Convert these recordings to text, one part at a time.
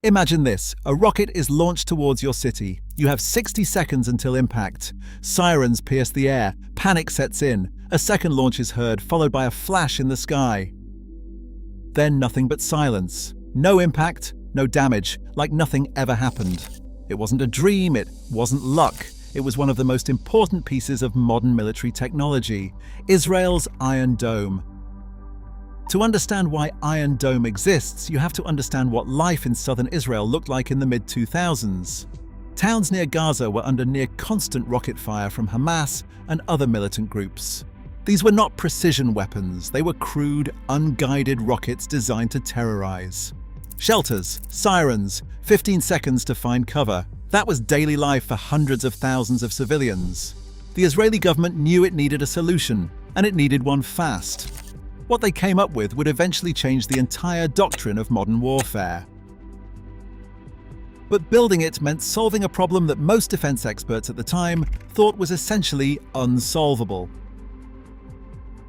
Imagine this, a rocket is launched towards your city. You have 60 seconds until impact. Sirens pierce the air, panic sets in, a second launch is heard, followed by a flash in the sky. Then nothing but silence. No impact, no damage, like nothing ever happened. It wasn't a dream, it wasn't luck. It was one of the most important pieces of modern military technology, Israel's Iron Dome. To understand why Iron Dome exists, you have to understand what life in southern Israel looked like in the mid-2000s. Towns near Gaza were under near constant rocket fire from Hamas and other militant groups. These were not precision weapons, they were crude, unguided rockets designed to terrorize. Shelters, sirens, 15 seconds to find cover. That was daily life for hundreds of thousands of civilians. The Israeli government knew it needed a solution, and it needed one fast. What they came up with would eventually change the entire doctrine of modern warfare. But building it meant solving a problem that most defense experts at the time thought was essentially unsolvable.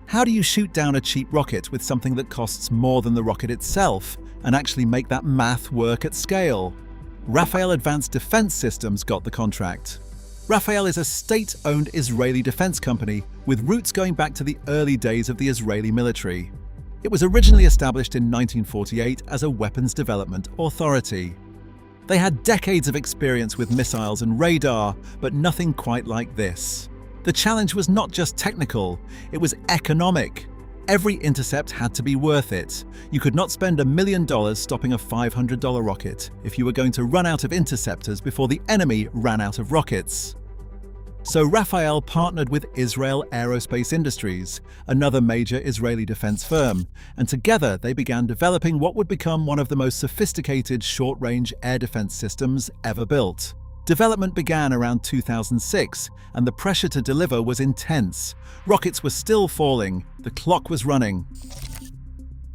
How do you shoot down a cheap rocket with something that costs more than the rocket itself and actually make that math work at scale? Rafael Advanced Defense Systems got the contract. Rafael is a state-owned Israeli defense company with roots going back to the early days of the Israeli military. It was originally established in 1948 as a weapons development authority. They had decades of experience with missiles and radar, but nothing quite like this. The challenge was not just technical, it was economic. Every intercept had to be worth it. You could not spend $1 million stopping a $500 rocket if you were going to run out of interceptors before the enemy ran out of rockets. So Rafael partnered with Israel Aerospace Industries, another major Israeli defense firm, and together they began developing what would become one of the most sophisticated short-range air defense systems ever built. Development began around 2006, and the pressure to deliver was intense. Rockets were still falling, the clock was running.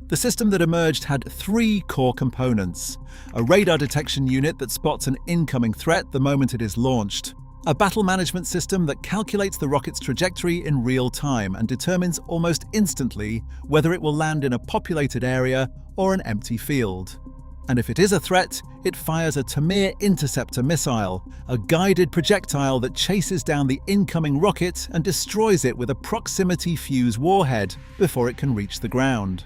The system that emerged had 3 core components: a radar detection unit that spots an incoming threat the moment it is launched, a battle management system that calculates the rocket's trajectory in real time and determines almost instantly whether it will land in a populated area or an empty field. And if it is a threat, it fires a Tamir interceptor missile, a guided projectile that chases down the incoming rocket and destroys it with a proximity fuse warhead before it can reach the ground.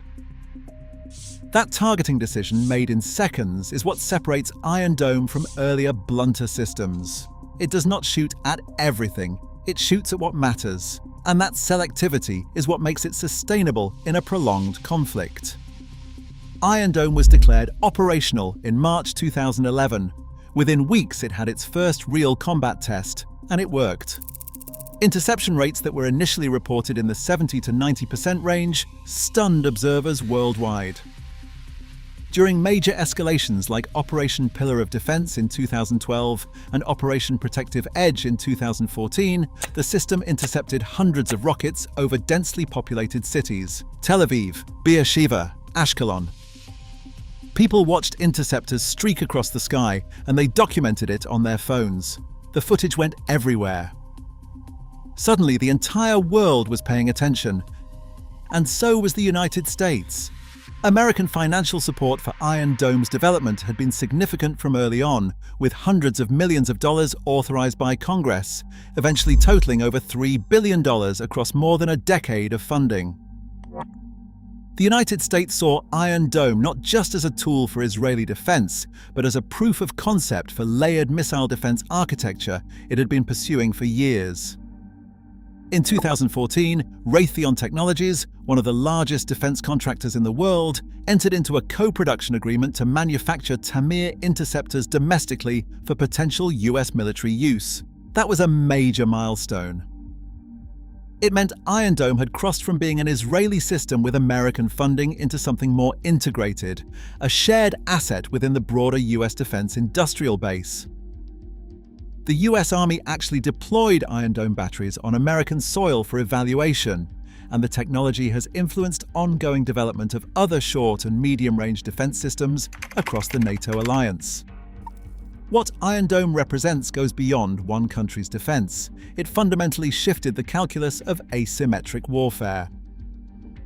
That targeting decision, made in seconds, is what separates Iron Dome from earlier, blunter systems. It does not shoot at everything, it shoots at what matters. And that selectivity is what makes it sustainable in a prolonged conflict. Iron Dome was declared operational in March 2011. Within weeks, it had its first real combat test, and it worked. Interception rates that were initially reported in the 70 to 90% range stunned observers worldwide. During major escalations like Operation Pillar of Defense in 2012 and Operation Protective Edge in 2014, the system intercepted hundreds of rockets over densely populated cities: Tel Aviv, Beersheba, Ashkelon. People watched interceptors streak across the sky, and they documented it on their phones. The footage went everywhere. Suddenly, the entire world was paying attention. And so was the United States. American financial support for Iron Dome's development had been significant from early on, with hundreds of millions of dollars authorized by Congress, eventually totaling over $3 billion across more than a decade of funding. The United States saw Iron Dome not just as a tool for Israeli defense, but as a proof of concept for layered missile defense architecture it had been pursuing for years. In 2014, Raytheon Technologies, one of the largest defense contractors in the world, entered into a co-production agreement to manufacture Tamir interceptors domestically for potential US military use. That was a major milestone. It meant Iron Dome had crossed from being an Israeli system with American funding into something more integrated, a shared asset within the broader US defense industrial base. The US Army actually deployed Iron Dome batteries on American soil for evaluation, and the technology has influenced ongoing development of other short and medium-range defense systems across the NATO alliance. What Iron Dome represents goes beyond one country's defense. It fundamentally shifted the calculus of asymmetric warfare.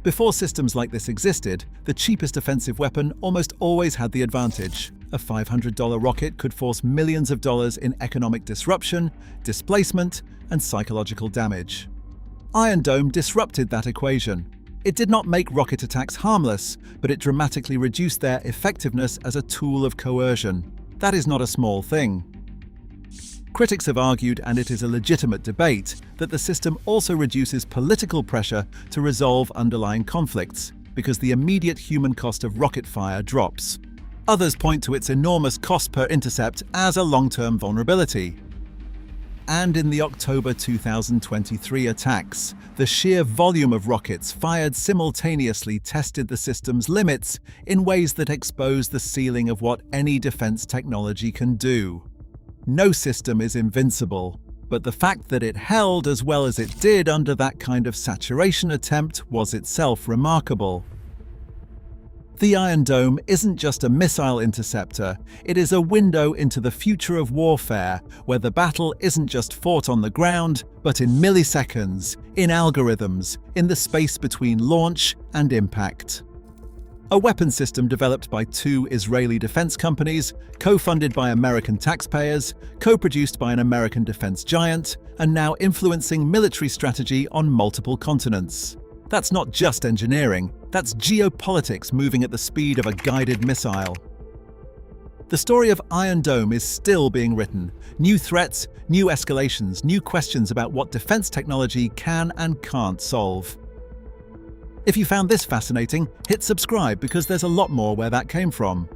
Before systems like this existed, the cheapest offensive weapon almost always had the advantage. A $500 rocket could force millions of dollars in economic disruption, displacement, and psychological damage. Iron Dome disrupted that equation. It did not make rocket attacks harmless, but it dramatically reduced their effectiveness as a tool of coercion. That is not a small thing. Critics have argued, and it is a legitimate debate, that the system also reduces political pressure to resolve underlying conflicts, because the immediate human cost of rocket fire drops. Others point to its enormous cost per intercept as a long-term vulnerability. And in the October 2023 attacks, the sheer volume of rockets fired simultaneously tested the system's limits in ways that expose the ceiling of what any defense technology can do. No system is invincible, but the fact that it held as well as it did under that kind of saturation attempt was itself remarkable. The Iron Dome isn't just a missile interceptor, it is a window into the future of warfare, where the battle isn't just fought on the ground, but in milliseconds, in algorithms, in the space between launch and impact. A weapon system developed by two Israeli defense companies, co-funded by American taxpayers, co-produced by an American defense giant, and now influencing military strategy on multiple continents. That's not just engineering, that's geopolitics moving at the speed of a guided missile. The story of Iron Dome is still being written. New threats, new escalations, new questions about what defense technology can and can't solve. If you found this fascinating, hit subscribe because there's a lot more where that came from.